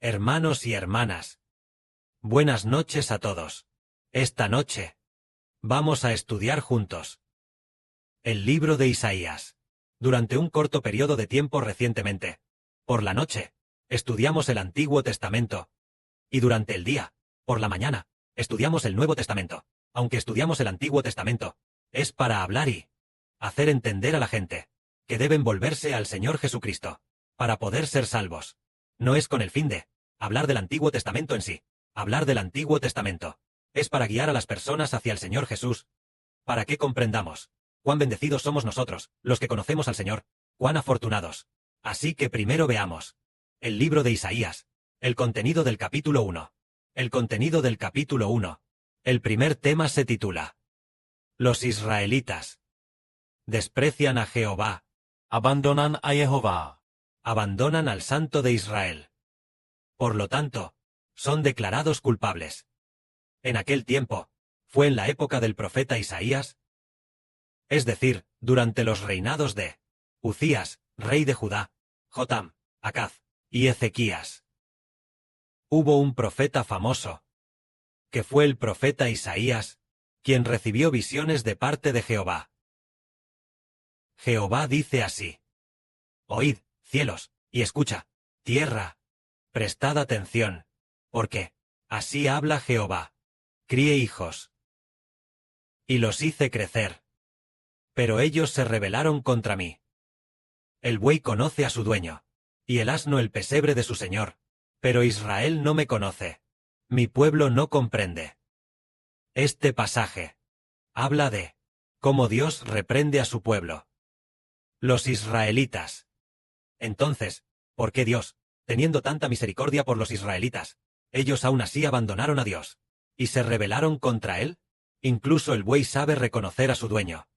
Hermanos y hermanas, buenas noches a todos. Esta noche vamos a estudiar juntos el libro de Isaías. Durante un corto periodo de tiempo recientemente, por la noche, estudiamos el Antiguo Testamento. Y durante el día, por la mañana, estudiamos el Nuevo Testamento. Aunque estudiamos el Antiguo Testamento, es para hablar y hacer entender a la gente que deben volverse al Señor Jesucristo para poder ser salvos. No es con el fin de hablar del Antiguo Testamento en sí. Hablar del Antiguo Testamento es para guiar a las personas hacia el Señor Jesús, para que comprendamos cuán bendecidos somos nosotros, los que conocemos al Señor, cuán afortunados. Así que primero veamos el libro de Isaías, el contenido del capítulo 1. El contenido del capítulo 1. El primer tema se titula: Los israelitas desprecian a Jehová. Abandonan a Jehová. Abandonan al Santo de Israel. Por lo tanto, son declarados culpables. En aquel tiempo, fue en la época del profeta Isaías, es decir, durante los reinados de Uzías, rey de Judá, Jotam, Acaz y Ezequías. Hubo un profeta famoso, que fue el profeta Isaías, quien recibió visiones de parte de Jehová. Jehová dice así: Oíd, cielos, y escucha, tierra, prestad atención, porque así habla Jehová. Crié hijos, y los hice crecer, pero ellos se rebelaron contra mí. El buey conoce a su dueño, y el asno el pesebre de su señor, pero Israel no me conoce. Mi pueblo no comprende. Este pasaje habla de cómo Dios reprende a su pueblo, los israelitas. Entonces, ¿por qué Dios, teniendo tanta misericordia por los israelitas, ellos aún así abandonaron a Dios y se rebelaron contra Él? Incluso el buey sabe reconocer a su dueño.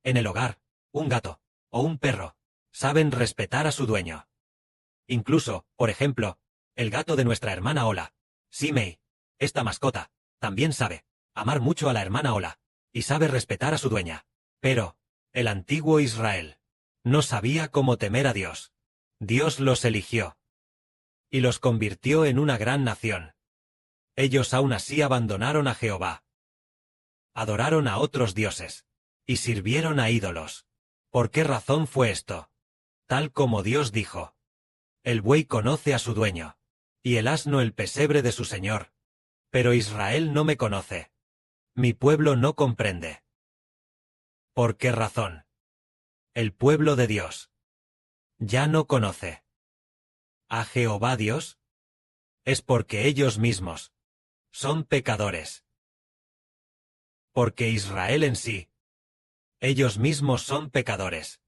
En el hogar, un gato o un perro saben respetar a su dueño. Incluso, por ejemplo, el gato de nuestra hermana Ola, Simei, esta mascota, también sabe amar mucho a la hermana Ola y sabe respetar a su dueña. Pero el antiguo Israel no sabía cómo temer a Dios. Dios los eligió y los convirtió en una gran nación. Ellos aún así abandonaron a Jehová. Adoraron a otros dioses y sirvieron a ídolos. ¿Por qué razón fue esto? Tal como Dios dijo: el buey conoce a su dueño, y el asno el pesebre de su señor. Pero Israel no me conoce. Mi pueblo no comprende. ¿Por qué razón? El pueblo de Dios ya no conoce a Jehová Dios. Es porque ellos mismos son pecadores. Porque Israel en sí, ellos mismos son pecadores.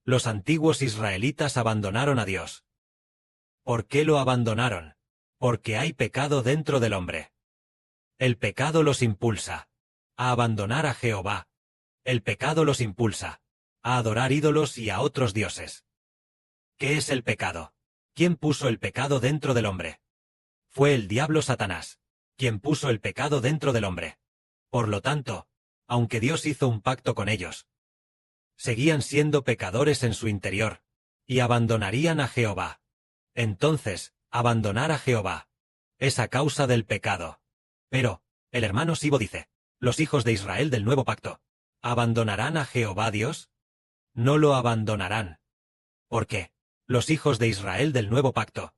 Los antiguos israelitas abandonaron a Dios. ¿Por qué lo abandonaron? Porque hay pecado dentro del hombre. El pecado los impulsa a abandonar a Jehová. El pecado los impulsa a adorar ídolos y a otros dioses. ¿Qué es el pecado? ¿Quién puso el pecado dentro del hombre? Fue el diablo Satanás, quien puso el pecado dentro del hombre. Por lo tanto, aunque Dios hizo un pacto con ellos, seguían siendo pecadores en su interior, y abandonarían a Jehová. Entonces, abandonar a Jehová es a causa del pecado. Pero, el hermano Sibo dice: los hijos de Israel del nuevo pacto, ¿abandonarán a Jehová Dios? No lo abandonarán. ¿Por qué? Los hijos de Israel del nuevo pacto.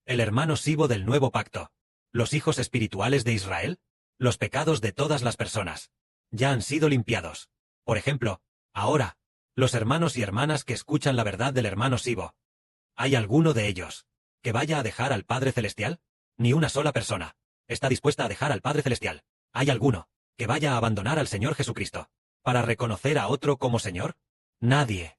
El hermano Sibo del nuevo pacto. Los hijos espirituales de Israel. Los pecados de todas las personas ya han sido limpiados. Por ejemplo, ahora, los hermanos y hermanas que escuchan la verdad del hermano Sibo, ¿hay alguno de ellos que vaya a dejar al Padre Celestial? Ni una sola persona está dispuesta a dejar al Padre Celestial. ¿Hay alguno que vaya a abandonar al Señor Jesucristo para reconocer a otro como Señor? Nadie.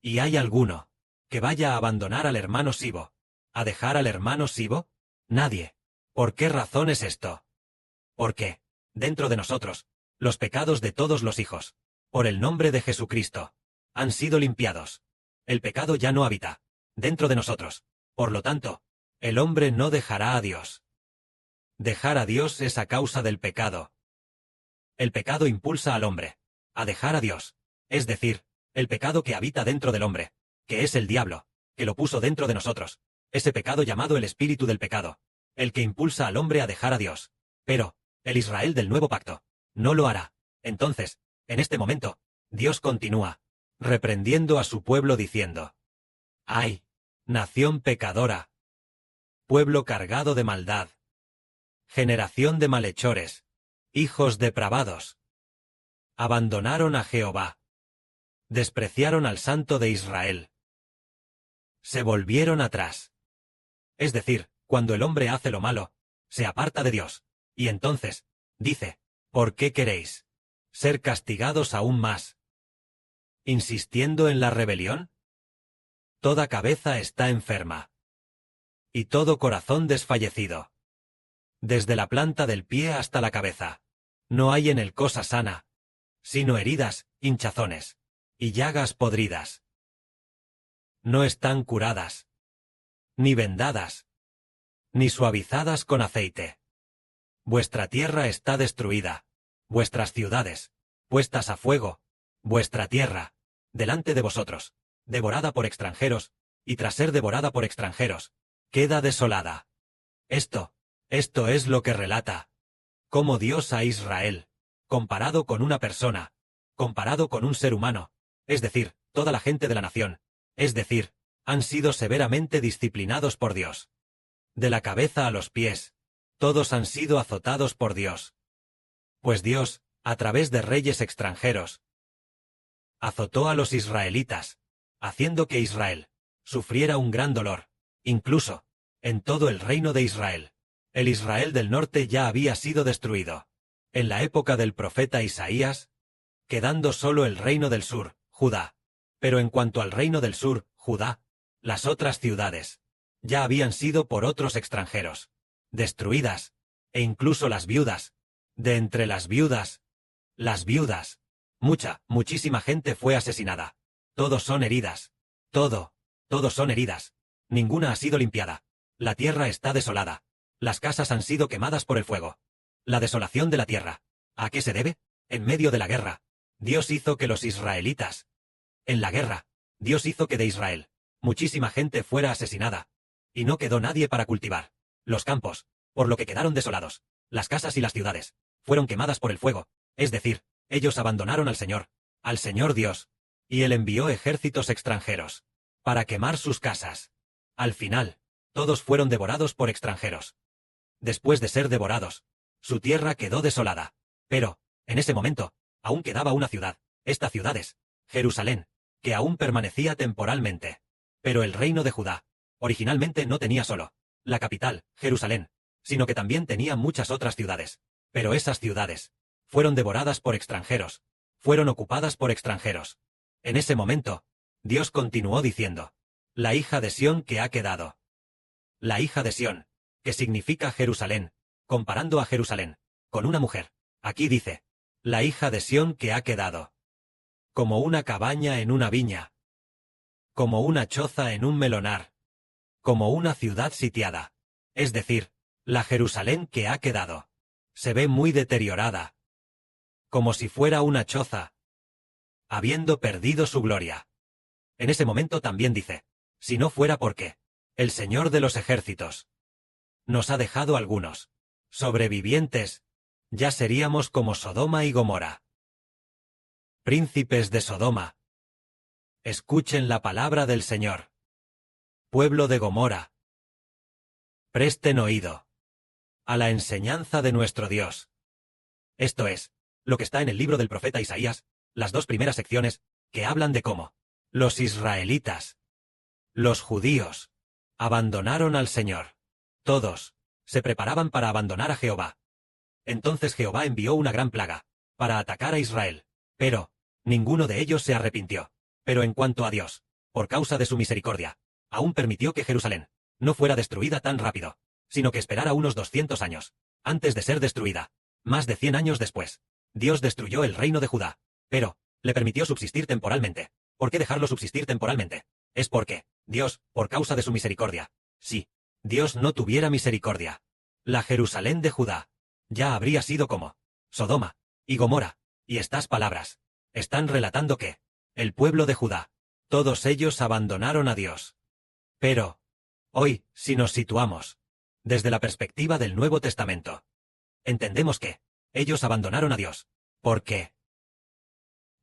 ¿Y hay alguno que vaya a abandonar al hermano Sibo, a dejar al hermano Sibo? Nadie. ¿Por qué razón es esto? Porque, dentro de nosotros, los pecados de todos los hijos, por el nombre de Jesucristo, han sido limpiados. El pecado ya no habita dentro de nosotros. Por lo tanto, el hombre no dejará a Dios. Dejar a Dios es a causa del pecado. El pecado impulsa al hombre a dejar a Dios, es decir, el pecado que habita dentro del hombre, que es el diablo, que lo puso dentro de nosotros. ese pecado llamado el espíritu del pecado, el que impulsa al hombre a dejar a Dios. Pero, el Israel del nuevo pacto, no lo hará. Entonces, en este momento, Dios continúa, reprendiendo a su pueblo diciendo: ¡ay, nación pecadora! Pueblo cargado de maldad. Generación de malhechores, hijos depravados. Abandonaron a Jehová. Despreciaron al Santo de Israel. Se volvieron atrás. Es decir, cuando el hombre hace lo malo, se aparta de Dios, y entonces, dice: ¿por qué queréis ser castigados aún más? ¿Insistiendo en la rebelión? Toda cabeza está enferma. Y todo corazón desfallecido. Desde la planta del pie hasta la cabeza. No hay en él cosa sana, sino heridas, hinchazones, y llagas podridas. No están curadas, ni vendadas, ni suavizadas con aceite. Vuestra tierra está destruida, vuestras ciudades, puestas a fuego, vuestra tierra, delante de vosotros, devorada por extranjeros, y tras ser devorada por extranjeros, queda desolada. Esto es lo que relata cómo Dios a Israel, comparado con una persona, comparado con un ser humano, es decir, toda la gente de la nación, es decir, han sido severamente disciplinados por Dios. De la cabeza a los pies, todos han sido azotados por Dios. Pues Dios, a través de reyes extranjeros, azotó a los israelitas, haciendo que Israel sufriera un gran dolor, incluso en todo el reino de Israel. El Israel del norte ya había sido destruido, en la época del profeta Isaías, quedando solo el reino del sur, Judá. Pero en cuanto al reino del sur, Judá, las otras ciudades, ya habían sido por otros extranjeros destruidas, e incluso las viudas. De entre las viudas, muchísima gente fue asesinada. Todos son heridas. Todos son heridas. Ninguna ha sido limpiada. La tierra está desolada. Las casas han sido quemadas por el fuego. La desolación de la tierra. ¿A qué se debe? En medio de la guerra, Dios hizo que los israelitas. En la guerra, Dios hizo que de Israel muchísima gente fuera asesinada. Y no quedó nadie para cultivar los campos, por lo que quedaron desolados. Las casas y las ciudades fueron quemadas por el fuego, es decir, ellos abandonaron al Señor Dios, y Él envió ejércitos extranjeros para quemar sus casas. Al final, todos fueron devorados por extranjeros. Después de ser devorados, su tierra quedó desolada. Pero, en ese momento, aún quedaba una ciudad, esta ciudad es Jerusalén, que aún permanecía temporalmente. Pero el reino de Judá, originalmente no tenía solo la capital, Jerusalén, sino que también tenía muchas otras ciudades. Pero esas ciudades fueron devoradas por extranjeros, fueron ocupadas por extranjeros. En ese momento, Dios continuó diciendo: la hija de Sión que ha quedado. La hija de Sión, que significa Jerusalén, comparando a Jerusalén con una mujer. Aquí dice: la hija de Sión que ha quedado. Como una cabaña en una viña. Como una choza en un melonar. Como una ciudad sitiada. Es decir, la Jerusalén que ha quedado. Se ve muy deteriorada. Como si fuera una choza, habiendo perdido su gloria. En ese momento también dice: si no fuera porque el Señor de los ejércitos nos ha dejado algunos sobrevivientes, ya seríamos como Sodoma y Gomorra. Príncipes de Sodoma, escuchen la palabra del Señor. Pueblo de Gomorra, presten oído a la enseñanza de nuestro Dios. Esto es lo que está en el libro del profeta Isaías, las dos primeras secciones, que hablan de cómo los israelitas, los judíos, abandonaron al Señor. Todos se preparaban para abandonar a Jehová. Entonces Jehová envió una gran plaga para atacar a Israel, pero ninguno de ellos se arrepintió. Pero en cuanto a Dios, por causa de su misericordia, aún permitió que Jerusalén no fuera destruida tan rápido, sino que esperara unos 200 años antes de ser destruida. Más de 100 años después, Dios destruyó el reino de Judá, pero le permitió subsistir temporalmente. ¿Por qué dejarlo subsistir temporalmente? Es porque Dios, por causa de su misericordia, si Dios no tuviera misericordia, la Jerusalén de Judá ya habría sido como Sodoma y Gomorra. Y estas palabras están relatando que el pueblo de Judá, todos ellos abandonaron a Dios. Pero Hoy, si nos situamos desde la perspectiva del Nuevo Testamento, entendemos que ellos abandonaron a Dios. ¿Por qué?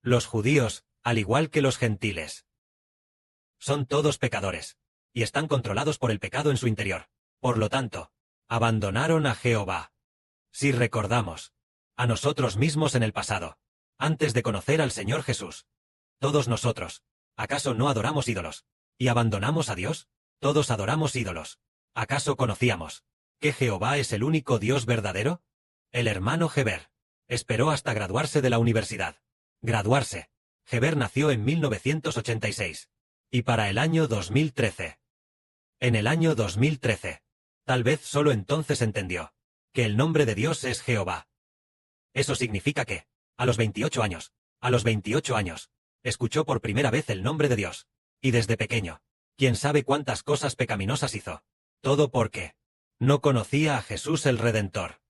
Los judíos, al igual que los gentiles, son todos pecadores, y están controlados por el pecado en su interior. Por lo tanto, abandonaron a Jehová. Si recordamos a nosotros mismos en el pasado, antes de conocer al Señor Jesús, todos nosotros, ¿acaso no adoramos ídolos? ¿Y abandonamos a Dios? Todos adoramos ídolos. ¿Acaso conocíamos que Jehová es el único Dios verdadero? El hermano Heber esperó hasta graduarse de la universidad. Graduarse. Heber nació en 1986. Y para el año 2013. En el año 2013. Tal vez solo entonces entendió que el nombre de Dios es Jehová. Eso significa que, a los 28 años, escuchó por primera vez el nombre de Dios. Y desde pequeño, quién sabe cuántas cosas pecaminosas hizo. Todo porque no conocía a Jesús el Redentor.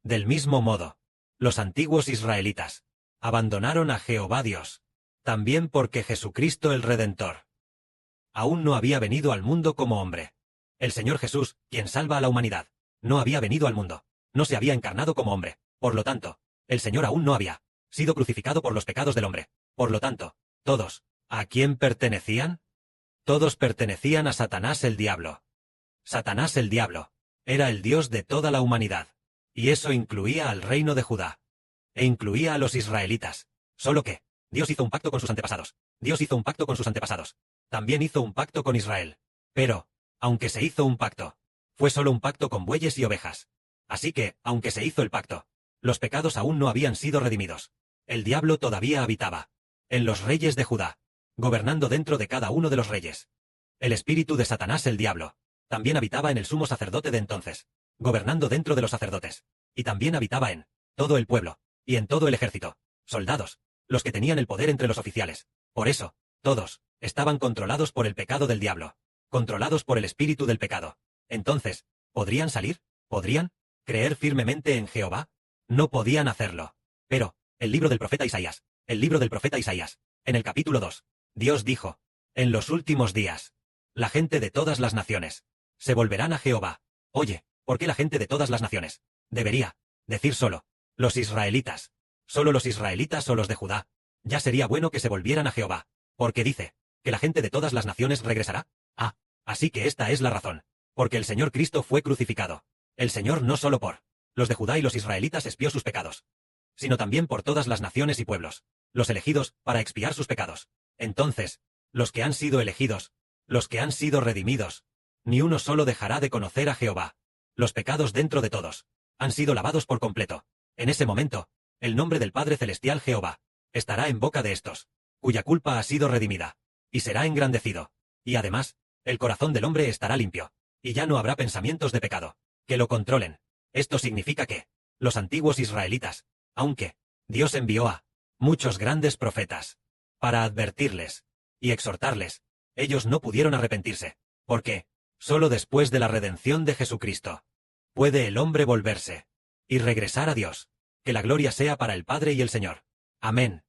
Del mismo modo, los antiguos israelitas abandonaron a Jehová Dios, también porque Jesucristo el Redentor aún no había venido al mundo como hombre. El Señor Jesús, quien salva a la humanidad, no había venido al mundo, no se había encarnado como hombre. Por lo tanto, el Señor aún no había sido crucificado por los pecados del hombre. Por lo tanto, todos, ¿a quién pertenecían? Todos pertenecían a Satanás el diablo. Satanás el diablo era el Dios de toda la humanidad, y eso incluía al reino de Judá, e incluía a los israelitas, solo que Dios hizo un pacto con sus antepasados. Dios hizo un pacto con sus antepasados. También hizo un pacto con Israel. Pero, aunque se hizo un pacto, fue solo un pacto con bueyes y ovejas. Así que, aunque se hizo el pacto, los pecados aún no habían sido redimidos. El diablo todavía habitaba en los reyes de Judá, gobernando dentro de cada uno de los reyes. El espíritu de Satanás el diablo también habitaba en el sumo sacerdote de entonces, gobernando dentro de los sacerdotes, y también habitaba en todo el pueblo, y en todo el ejército, soldados, los que tenían el poder entre los oficiales. Por eso, todos estaban controlados por el pecado del diablo, controlados por el espíritu del pecado. Entonces, ¿podrían salir? ¿Podrían creer firmemente en Jehová? No podían hacerlo. Pero, el libro del profeta Isaías, en el capítulo 2, Dios dijo, en los últimos días, la gente de todas las naciones se volverán a Jehová. Oye, ¿por qué la gente de todas las naciones? Debería decir solo los israelitas. Solo los israelitas o los de Judá. Ya sería bueno que se volvieran a Jehová. Porque dice que la gente de todas las naciones regresará. Ah, así que esta es la razón. Porque el Señor Cristo fue crucificado. El Señor no solo por los de Judá y los israelitas expió sus pecados, sino también por todas las naciones y pueblos, los elegidos para expiar sus pecados. Entonces, los que han sido elegidos, los que han sido redimidos, ni uno solo dejará de conocer a Jehová. Los pecados dentro de todos han sido lavados por completo. En ese momento, el nombre del Padre Celestial Jehová estará en boca de estos, cuya culpa ha sido redimida, y será engrandecido. Y además, el corazón del hombre estará limpio, y ya no habrá pensamientos de pecado que lo controlen. Esto significa que los antiguos israelitas, aunque Dios envió a muchos grandes profetas para advertirles y exhortarles, ellos no pudieron arrepentirse, porque solo después de la redención de Jesucristo puede el hombre volverse y regresar a Dios. Que la gloria sea para el Padre y el Señor. Amén.